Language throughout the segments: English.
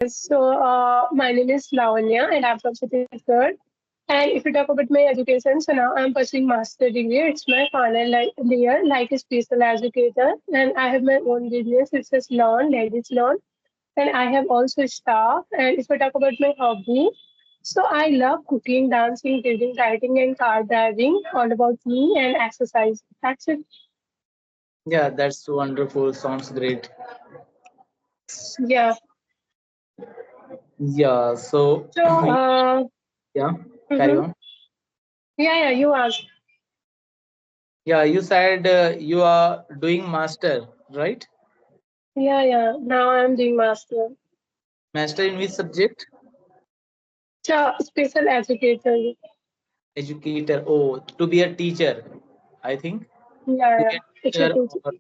My name is Lavanya and I'm from Chhattisgarh. And if you talk about my education, so now I'm pursuing master degree. It's my final year, like a special educator. And I have my own business. It's a salon, ladies salon. And I have also staff. And if I talk about my hobby, so I love cooking, dancing, reading, writing, and car driving. All about me and exercise. That's it. Yeah, that's wonderful. Sounds great. Yeah. Yeah, so So, yeah, carry mhm. on. Yeah, you asked. Yeah, you said you are doing master, right? Yeah. Now I'm doing master. Master in which subject? So, special educator. Educator. Oh, to be a teacher, I think. To be a It's a teacher teacher. or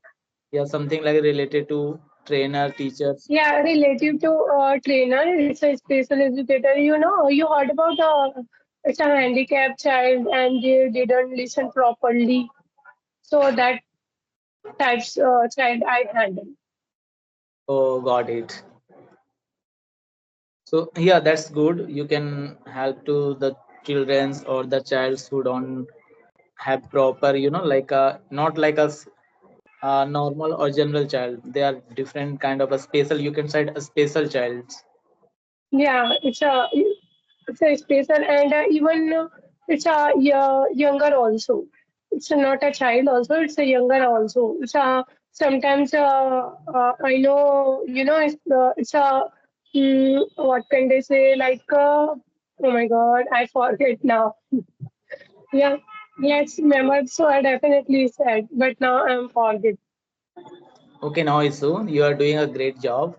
yeah, something like related to trainer, teachers. Yeah, relative to trainer, it's a special educator. You know, you heard about it's a handicapped child and they didn't listen properly. So that types child I handle. Oh, got it. So yeah, that's good. You can help to the childrens or the childs who don't have proper, like a not like a normal or general child. They are different kind of a special. You can say a special child. Yeah, it's a special and even it's a younger also. It's not a child also. It's a younger also. It's a sometimes I know it's a what can they say like oh my god I forget now. Yeah, let's remember. So I definitely said, but now I'm forget. Okay, now Isu, you are doing a great job.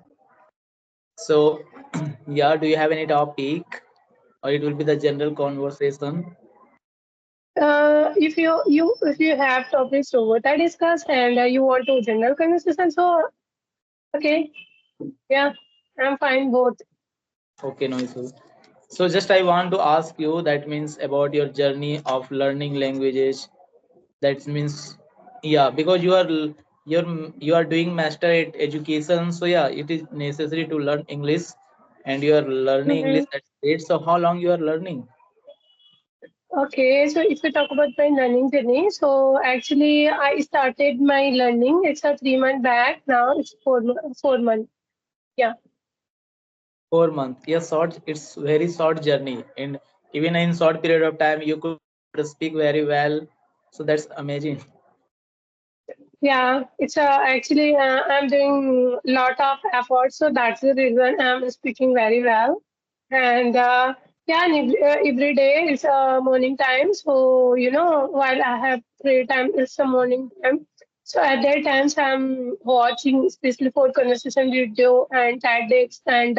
So yeah, do you have any topic or it will be the general conversation? If you have topics to what I discuss and you want to general conversation, so okay, yeah, I'm fine both. Okay, no issue. So just I want to ask you that means about your journey of learning languages. That means yeah, because you are doing master at education. So yeah, it is necessary to learn English, and you are learning hmm English. That's great. So how long you are learning? Okay, so if we talk about my learning journey, so actually I started my learning. It's a 3 month back now. It's 4 month. Yeah. 4 months. Yes, short. It's very short journey, and even in short period of time, you could speak very well. So that's amazing. Yeah, it's actually I'm doing lot of effort, so that's the reason I'm speaking very well. And yeah, and every day it's morning time. So while I have free time, it's a morning time. So at that times I'm watching, especially for conversation video and TEDx, and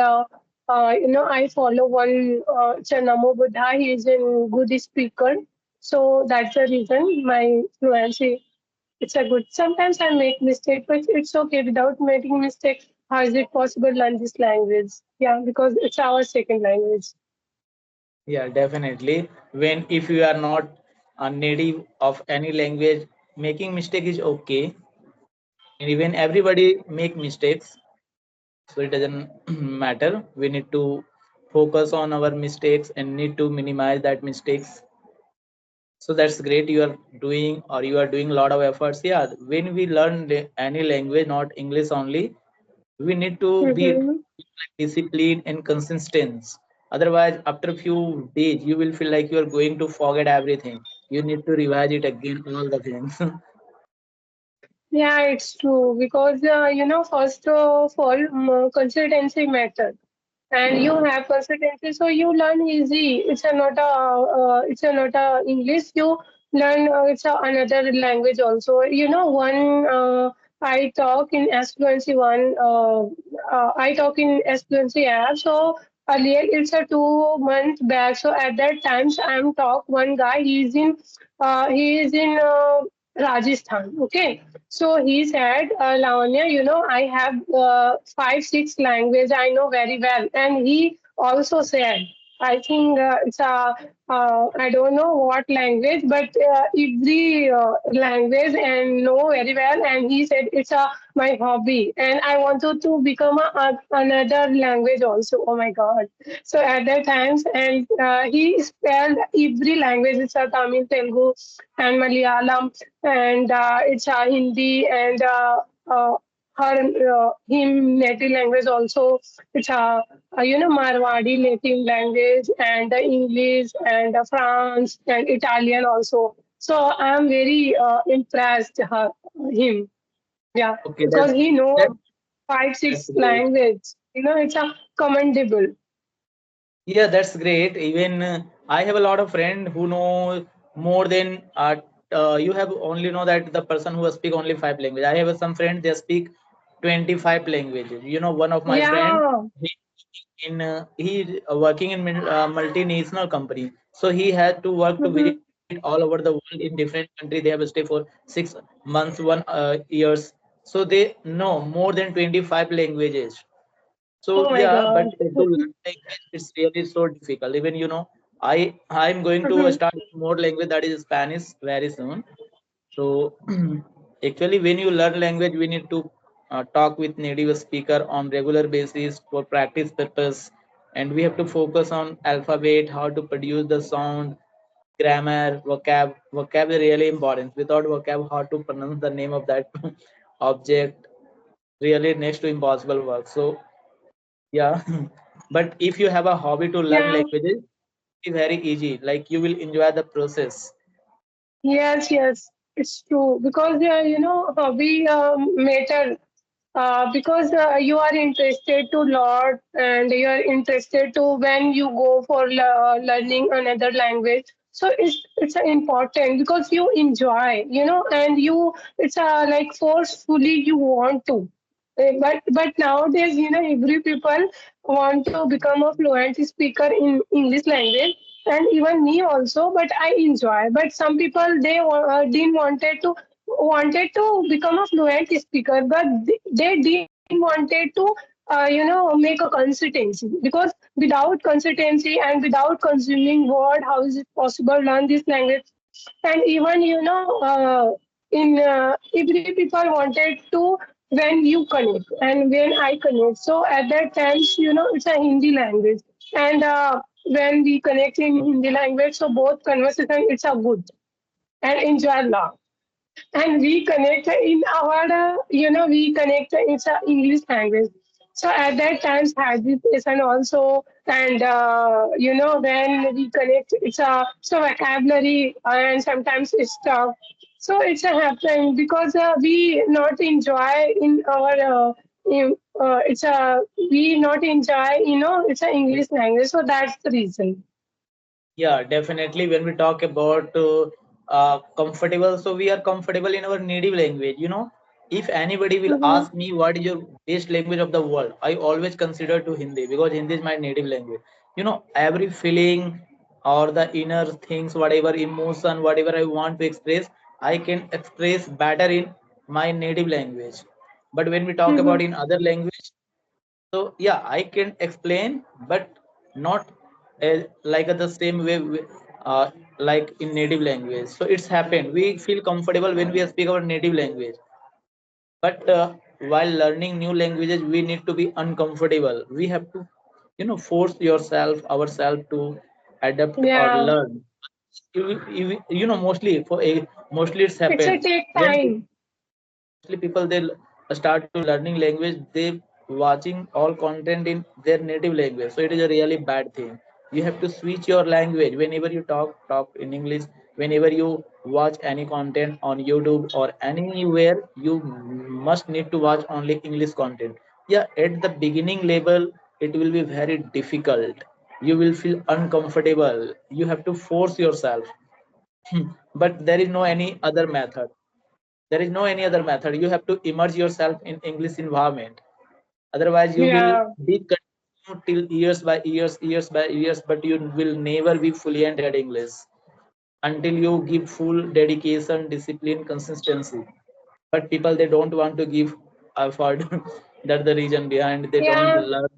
I follow one Chanamo Buddha. He is a good speaker. So that's the reason my fluency it's a good. Sometimes I make mistakes, but it's okay without making mistakes. How is it possible to learn this language? Yeah, because it's our second language. Yeah, definitely. When if you are not a native of any language, making mistake is okay. And even everybody make mistakes, so it doesn't matter. We need to focus on our mistakes and need to minimize that mistakes. So that's great. You are doing or you are doing a lot of efforts. Yeah, when we learn any language, not English only, we need to be Mm-hmm. disciplined and consistent. Otherwise, after a few days, you will feel like you are going to forget everything. You need to revise it again, all the things. Yeah, it's true because first of all, consistency matter, and you have consistency, so you learn easy. It's a not a English. You learn it's another language also. One I talk in S fluency one. I talk in S fluency app. So earlier it's a 2 month back. So at that times I'm talk one guy. He is in Rajasthan. Okay. So he said, Lavanya, I have 5, 6 language I know very well. And he also said, I think it's a I don't know what language, but every language and know very well. And he said it's a my hobby, and I wanted to become another language also. Oh my god! So at that times, and he spelled every language. It's a Tamil, Telugu, and Malayalam, and it's a Hindi and. Her him native language also it's Marwadi native language and English and France and Italian also. So I am very impressed him. Yeah, Okay, because he that know five that's six great. language. It's a commendable. Yeah, that's great. Even I have a lot of friends who know more than you have only know that the person who speak only five languages. I have some friends they speak 25 languages. You know, one of my friend Yeah. he he working in multinational company, so he had to work to Mm-hmm. visit all over the world in different country. They have to stay for 6 months, 1 years. So they know more than 25 languages. So Oh my yeah, but God. to learn language, it's really so difficult. Even I'm going to Mm-hmm. start more language that is Spanish very soon. So actually, when you learn language, we need to talk with native speaker on regular basis for practice purpose, and we have to focus on alphabet, how to produce the sound, grammar, vocab. Vocab is really important. Without vocab, how to pronounce the name of that object, really next to impossible work. So yeah, but if you have a hobby to learn Yeah. languages, it's very easy. Like you will enjoy the process. Yes, yes, it's true because hobby matter because you are interested to learn and you are interested to when you go for learning another language. So it's important because you enjoy, and you it's like forcefully you want to. But nowadays, every people want to become a fluent speaker in English language, and even me also. But I enjoy. But some people they didn't wanted to become a fluent speaker, but they didn't wanted to make a consistency because without consistency and without consuming word, how is it possible learn this language? And even in every people wanted to when you connect and when I connect. So at that times, it's a Hindi language, and when we connect in Hindi language, so both conversation it's a good and enjoy a lot and we connect in our we connect it's a English language. So at that times hesitation also and when we connect it's a so vocabulary and sometimes it's tough. So it's a happen because we not enjoy in our it's a we not enjoy it's a English language, so that's the reason. Yeah, definitely. When we talk about comfortable, so we are comfortable in our native language. If anybody will Mm-hmm. ask me what is your best language of the world, I always consider to Hindi because Hindi is my native language. Every feeling or the inner things, whatever emotion, whatever I want to express, I can express better in my native language. But when we talk Mm-hmm. about in other language, so yeah, I can explain, but not like the same way, like in native language. So it's happened. We feel comfortable when we speak our native language, but while learning new languages, we need to be uncomfortable. We have to, force ourselves to adapt or Yeah, learn. Mostly it's it's a happened take when time. mostly people they start to learning language, they watching all content in their native language, so it is a really bad thing. You have to switch your language whenever you talk in English. Whenever you watch any content on YouTube or anywhere, you must need to watch only English content. Yeah, at the beginning level it will be very difficult. You will feel uncomfortable, you have to force yourself. But there is no any other method. There is no any other method. You have to immerse yourself in English environment. Otherwise, you will Yeah. be continued till years by years, but you will never be fluent at English until you give full dedication, discipline, consistency. But people they don't want to give effort. That's the reason behind they don't Yeah, learn.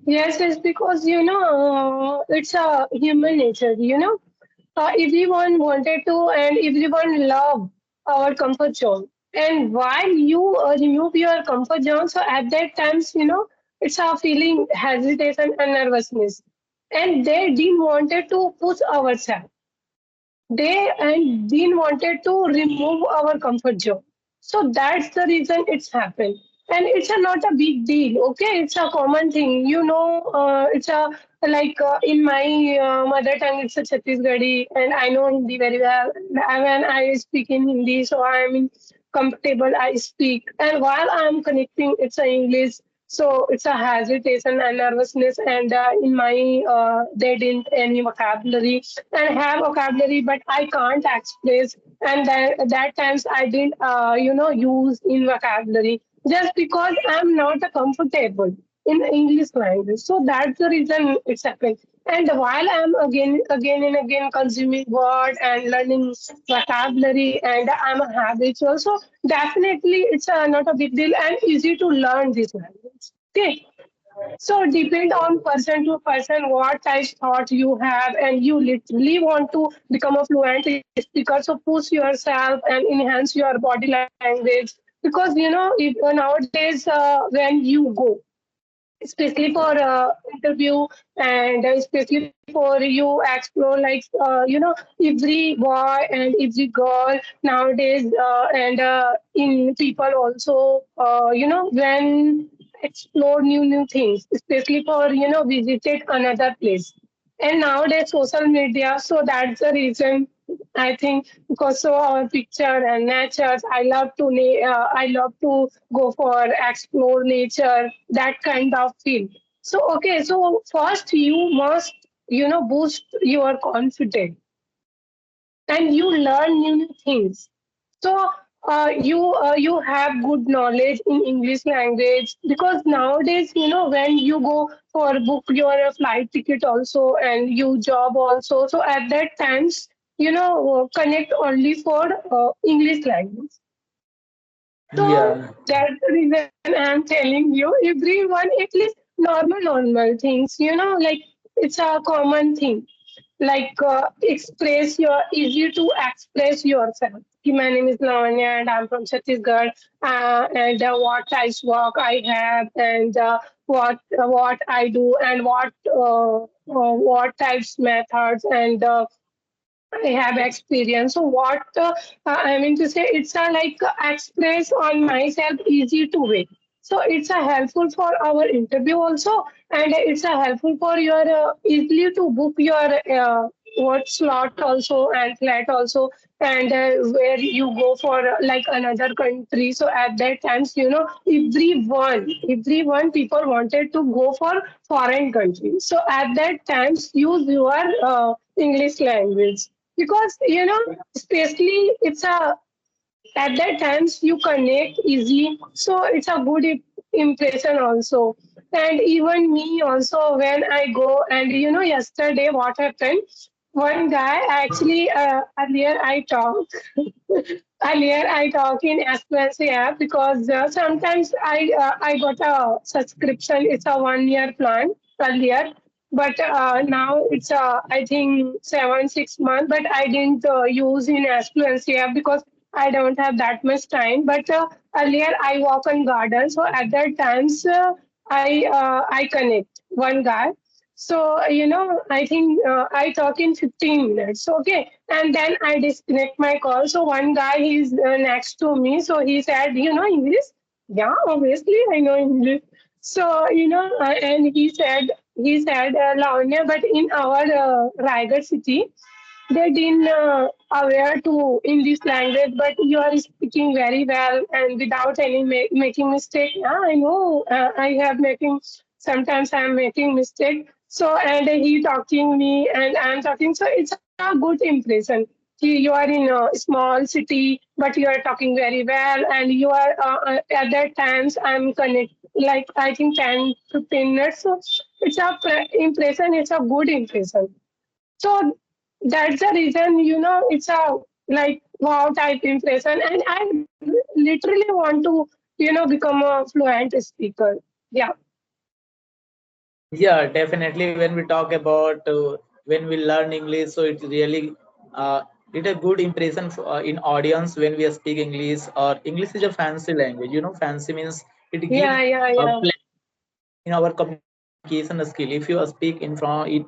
Yes, it's because it's a human nature. Everyone wanted to, and everyone love our comfort zone. And while you remove your comfort zone, so at that times, it's a feeling hesitation and nervousness, and they didn't wanted to push ourselves. They and didn't wanted to remove our comfort zone. So that's the reason it's happened. And it's not a big deal, okay? It's a common thing. It's a like in my mother tongue, it's a Chhattisgarhi, and I know Hindi very well. When I speak in Hindi, so I'm in comfortable. I speak, and while I'm connecting, it's a English. So it's a hesitation and nervousness, and in my they didn't any vocabulary and have vocabulary, but I can't express. And that times I didn't, use in vocabulary just because I'm not comfortable in English language. So that's the reason it's happened. And while I'm again and again consuming word and learning vocabulary, and I'm a habitual, so definitely it's not a big deal and easy to learn this language. Okay. So depend on person to person what type thought you have, and you literally want to become a fluent speaker. So push yourself and enhance your body language, because nowadays when you go, especially for interview, and especially for you explore like every boy and every girl nowadays, and in people also, when explore new things, especially for visited another place. And nowadays social media, so that's the reason I think, because so our picture and natures, I love to go for explore nature, that kind of feel. So okay, so first you must boost your confidence, and you learn new things. So you have good knowledge in English language, because nowadays when you go for book your flight ticket also, and you job also, so at that times connect only for English language. So Yeah, that's the reason I'm telling you, everyone, at least normal things, like it's a common thing, like easy to express yourself. My name is Lavanya, and I'm from Chhattisgarh, and what types work I have, and what I do, and what types methods, and I have experience. So what I mean to say, it's a like express on myself easy to way. So it's a helpful for our interview also, and it's a helpful for your easily to book your what slot also and flat also, and where you go for like another country. So at that times, everyone people wanted to go for foreign countries. So at that times, use your English language, because especially it's a at that times you connect easy, so it's a good impression also. And even me also, when I go, and yesterday what happened, one guy actually, earlier I talk in Asplency app, because sometimes I got a subscription. It's a 1 year plan earlier, but now it's I think 7 6 months. But I didn't use in Asplency app because I don't have that much time. But earlier I walk on garden, so at that times I connect one guy. So I think I talk in 15 minutes. Okay, and then I disconnect my call. So one guy he's next to me. So he said, "You know English?" Yeah, obviously I know English. So and he said, Lavanya, but in our Raigad city, they didn't aware to in this language, but you are speaking very well and without any making mistake. Yeah, I know I have making, sometimes I am making mistake. So and he talking me and I am talking. So it's a good impression. You are in a small city, but you are talking very well, and you are at that times I'm connect like I think 10 15 minutes. So it's a impression. It's a good impression. So that's the reason, it's a like wow type impression, and I literally want to, become a fluent speaker. Yeah. Yeah, definitely. When we talk about when we learn English, so it's really it a good impression in audience when we speak English. Or English is a fancy language. You know, fancy means it gives Yeah, yeah, a yeah. in our communication skill. If you speak in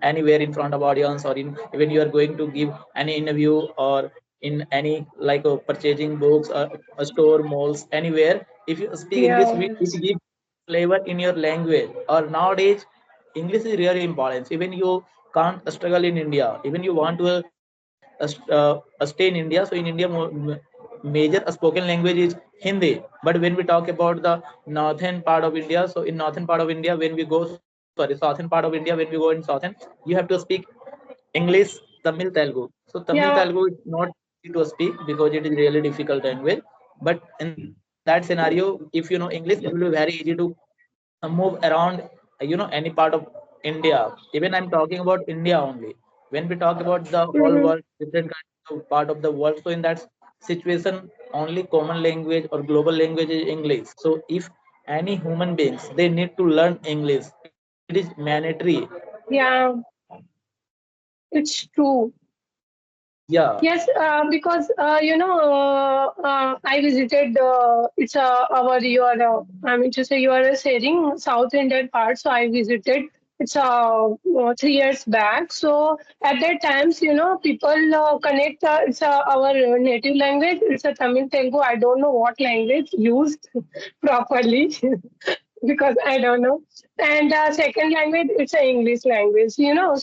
anywhere in front of audience, or in when you are going to give any interview, or in any like purchasing books or a store malls anywhere, if you speak English, Yeah. it gives flavor in your language. Or nowadays English is really important. Even you can't struggle in India, even you want to stay in India. So in India, major spoken language is Hindi. But when we talk about the northern part of India, so in northern part of India, when we go, sorry, southern part of India, when we go in southern, you have to speak English, Tamil, Telugu. So Tamil, Yeah. Telugu is not easy to speak because it is really difficult language. But in that scenario, if you know English, it will be very easy to move around, any part of India. Even I'm talking about India only. When we talk about the whole Mm-hmm. world, different kinds of part of the world, so in that situation, only common language or global language is English. So if any human beings, they need to learn English, it is mandatory. Yeah, it's true. Yeah. Yes, because I visited. It's our your. I mean to say you are saying South Indian part. So I visited. It's 3 years back. So at that times, people connect. It's our native language. It's a Tamil Telugu. I don't know what language used properly. Because I don't know. And second language, it's a English language,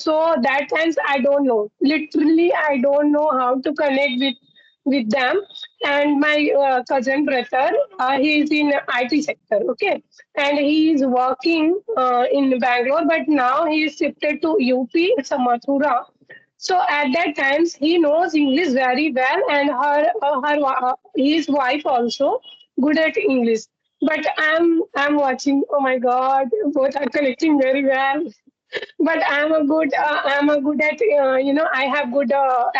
So that times I don't know. Literally, I don't know how to connect with them. And my cousin brother, he is in IT sector, okay, and he is working in Bangalore, but now he is shifted to UP. It's a Mathura. So at that times, he knows English very well, and his wife also good at English. But I'm watching. Oh my God, both are connecting very well. But I'm a good at I have good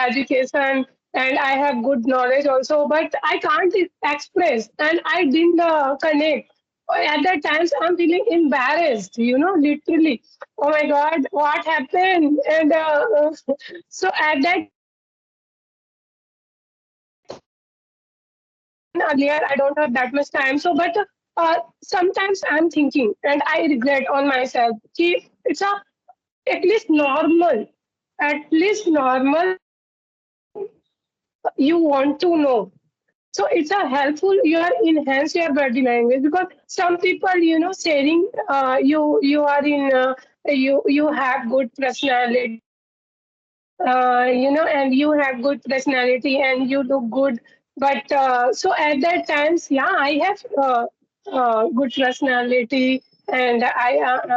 education and I have good knowledge also. But I can't express, and I didn't connect. At that times, I'm feeling embarrassed. Literally. Oh my God, what happened? And so at that times, I thought I should learn earlier. I don't have that much time. So, but sometimes I'm thinking, and I regret on myself. It's a at least normal, something you want to know. So it's a helpful. You are enhance your body language because some people, saying you are in you have good personality, and you have good personality and you look good. But so at that times, yeah, I have good personality and I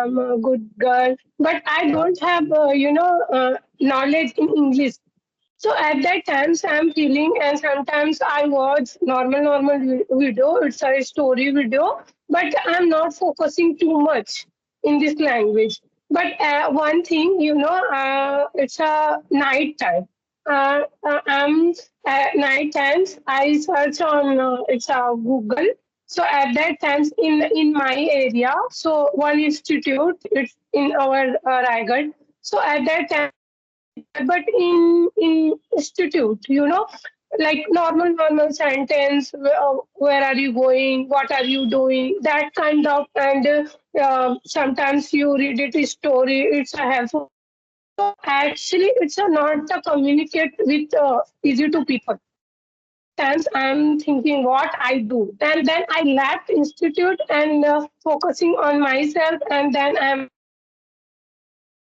am a good girl, but I don't have knowledge in English. So at that times I'm feeling, and sometimes I watch normal video. It's a story video, but I'm not focusing too much in this language. But one thing, it's a night time. I'm at night times. I search on it's a Google. So at that times in my area, so one institute, it's in our Raigad. So at that times I visit there, but in institute, like normal sentence. Where are you going? What are you doing? That kind of, and sometimes you read it a story. It's a helpful. So actually, it's a not to communicate with easy to people. So at that times, I'm thinking what I do, and then I left institute and focusing on myself, and then I'm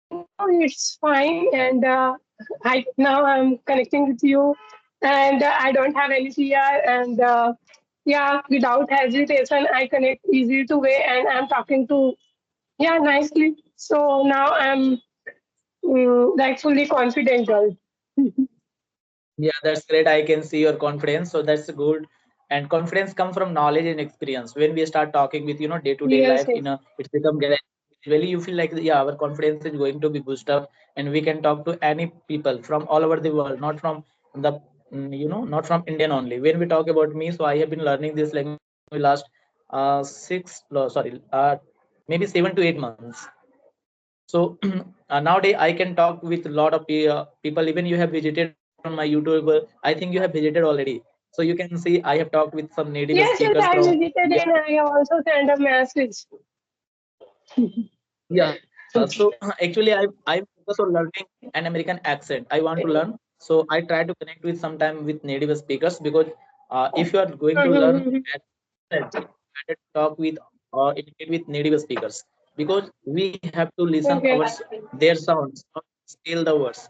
thinking, no, it's fine, and I now I'm connecting with you, and I don't have any fear, and yeah, without hesitation, I connect easy to way, and I'm talking to yeah nicely. So now I'm like fully confident girl. Yeah, that's great. I can see your confidence. So that's good. And confidence comes from knowledge and experience. When we start talking with, day-to-day Yes, life, yes. it's become really you feel like, yeah, our confidence is going to be boosted up, and we can talk to any people from all over the world, not from the, not from Indian only. When we talk about me, so I have been learning this language last maybe 7 to 8 months. So nowadays I can talk with a lot of people. Even you have visited on my YouTube. I think you have visited already. So you can see I have talked with some native Yes, speakers yes, I from visited India. and I also sent a message. Yeah. So actually, I focus on learning an American accent. I want to learn. So I try to connect with sometime with native speakers because if you are going to learn Mhm. an accent, better to talk with or imitate with native speakers because we have to listen our Okay. their sounds, not spell the words,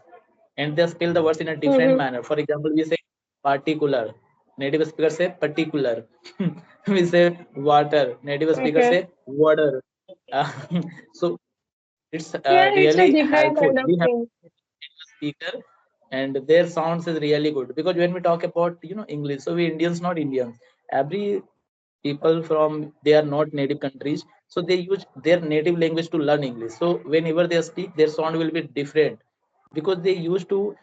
and they spell the words in a different Mhm. manner. For example, we say particular. Native speakers say particular. We say water. Native speakers Okay. say water. Uh, so it's Yeah, it's a really different helpful. kind of We have thing. a speaker, and their sounds is really good because when we talk about English, so we Indians not Indians. Every people from they are not native countries, so they use their native language to learn English. So whenever they speak, their sound will be different because they used to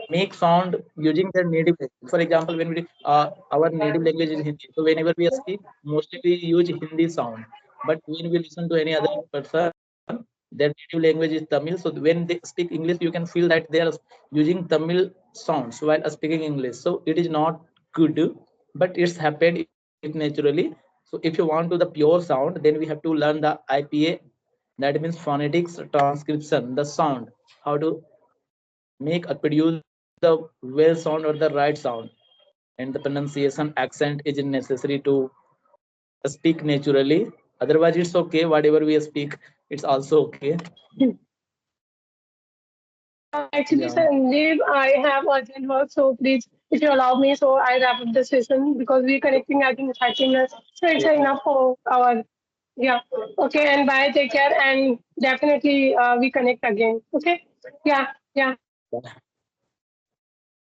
make sound using their native language. For example, when we our native language is Hindi, so whenever we speak, mostly we use Hindi sound. But when we listen to any other person, their native language is Tamil. So when they speak English, you can feel that they are using Tamil sounds while speaking English. So it is not good, but it's happened it naturally. So if you want to the pure sound, then we have to learn the IPA, that means phonetics transcription, the sound, how to make produce the well sound or the right sound, and the pronunciation accent is necessary to speak naturally. Otherwise it's okay, whatever we speak, it's also okay. Actually, Yeah. Sanjeev, I have urgent work, so please, if you allow me, so I wrap up the session because we're connecting, I think, 30 minutes. So it's enough for our, yeah. Okay, and bye, take care, and definitely we connect again. Okay? Yeah, yeah.